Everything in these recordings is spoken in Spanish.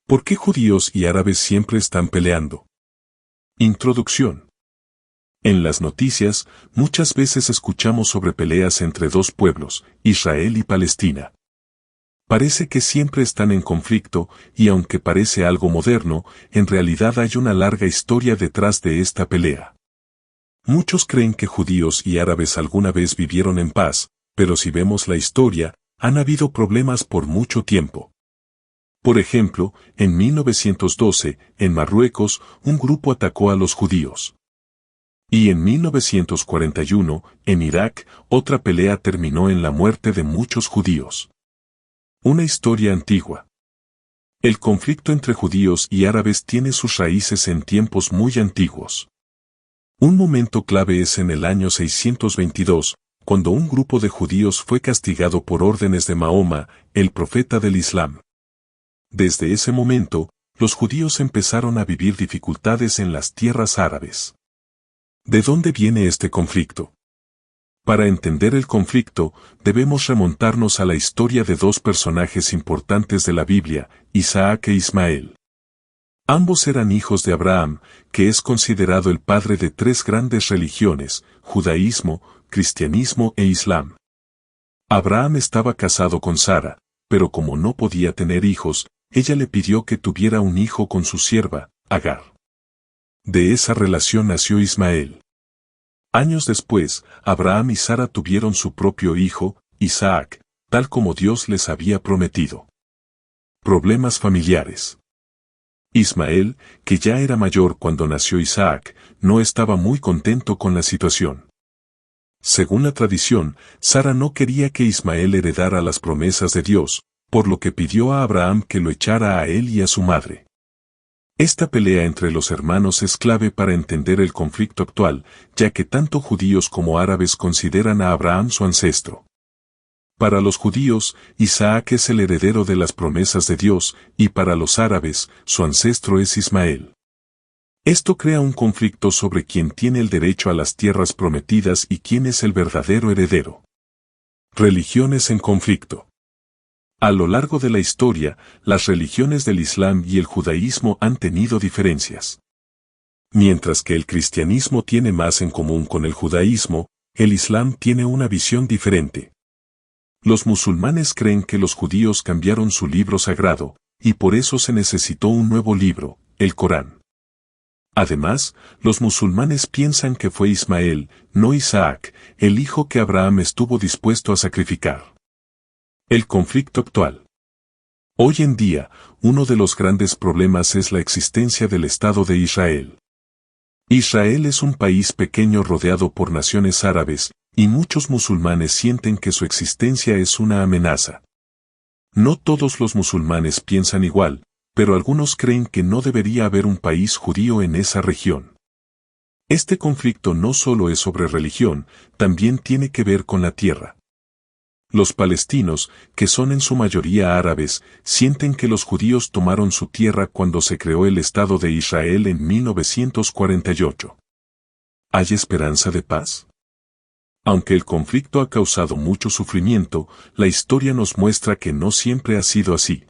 ¿Por qué judíos y árabes siempre están peleando? Introducción. En las noticias, muchas veces escuchamos sobre peleas entre dos pueblos, Israel y Palestina. Parece que siempre están en conflicto, y aunque parece algo moderno, en realidad hay una larga historia detrás de esta pelea. Muchos creen que judíos y árabes alguna vez vivieron en paz, pero si vemos la historia, han habido problemas por mucho tiempo. Por ejemplo, en 1912, en Marruecos, un grupo atacó a los judíos. Y en 1941, en Irak, otra pelea terminó en la muerte de muchos judíos. Una historia antigua. El conflicto entre judíos y árabes tiene sus raíces en tiempos muy antiguos. Un momento clave es en el año 622, cuando un grupo de judíos fue castigado por órdenes de Mahoma, el profeta del Islam. Desde ese momento, los judíos empezaron a vivir dificultades en las tierras árabes. ¿De dónde viene este conflicto? Para entender el conflicto, debemos remontarnos a la historia de dos personajes importantes de la Biblia, Isaac e Ismael. Ambos eran hijos de Abraham, que es considerado el padre de tres grandes religiones, judaísmo, cristianismo e islam. Abraham estaba casado con Sara, pero como no podía tener hijos, ella le pidió que tuviera un hijo con su sierva, Agar. De esa relación nació Ismael. Años después, Abraham y Sara tuvieron su propio hijo, Isaac, tal como Dios les había prometido. Problemas familiares. Ismael, que ya era mayor cuando nació Isaac, no estaba muy contento con la situación. Según la tradición, Sara no quería que Ismael heredara las promesas de Dios, por lo que pidió a Abraham que lo echara a él y a su madre. Esta pelea entre los hermanos es clave para entender el conflicto actual, ya que tanto judíos como árabes consideran a Abraham su ancestro. Para los judíos, Isaac es el heredero de las promesas de Dios, y para los árabes, su ancestro es Ismael. Esto crea un conflicto sobre quién tiene el derecho a las tierras prometidas y quién es el verdadero heredero. Religiones en conflicto. A lo largo de la historia, las religiones del Islam y el judaísmo han tenido diferencias. Mientras que el cristianismo tiene más en común con el judaísmo, el Islam tiene una visión diferente. Los musulmanes creen que los judíos cambiaron su libro sagrado, y por eso se necesitó un nuevo libro, el Corán. Además, los musulmanes piensan que fue Ismael, no Isaac, el hijo que Abraham estuvo dispuesto a sacrificar. El conflicto actual. Hoy en día, uno de los grandes problemas es la existencia del Estado de Israel. Israel es un país pequeño rodeado por naciones árabes, y muchos musulmanes sienten que su existencia es una amenaza. No todos los musulmanes piensan igual, pero algunos creen que no debería haber un país judío en esa región. Este conflicto no solo es sobre religión, también tiene que ver con la tierra. Los palestinos, que son en su mayoría árabes, sienten que los judíos tomaron su tierra cuando se creó el Estado de Israel en 1948. ¿Hay esperanza de paz? Aunque el conflicto ha causado mucho sufrimiento, la historia nos muestra que no siempre ha sido así.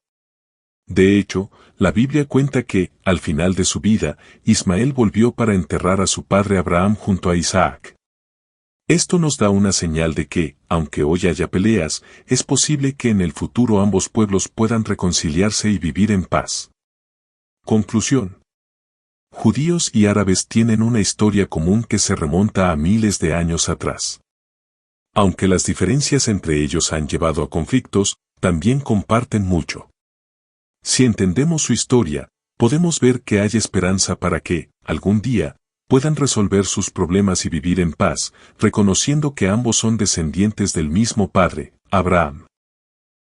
De hecho, la Biblia cuenta que, al final de su vida, Ismael volvió para enterrar a su padre Abraham junto a Isaac. Esto nos da una señal de que, aunque hoy haya peleas, es posible que en el futuro ambos pueblos puedan reconciliarse y vivir en paz. Conclusión. Judíos y árabes tienen una historia común que se remonta a miles de años atrás. Aunque las diferencias entre ellos han llevado a conflictos, también comparten mucho. Si entendemos su historia, podemos ver que hay esperanza para que, algún día, puedan resolver sus problemas y vivir en paz, reconociendo que ambos son descendientes del mismo padre, Abraham.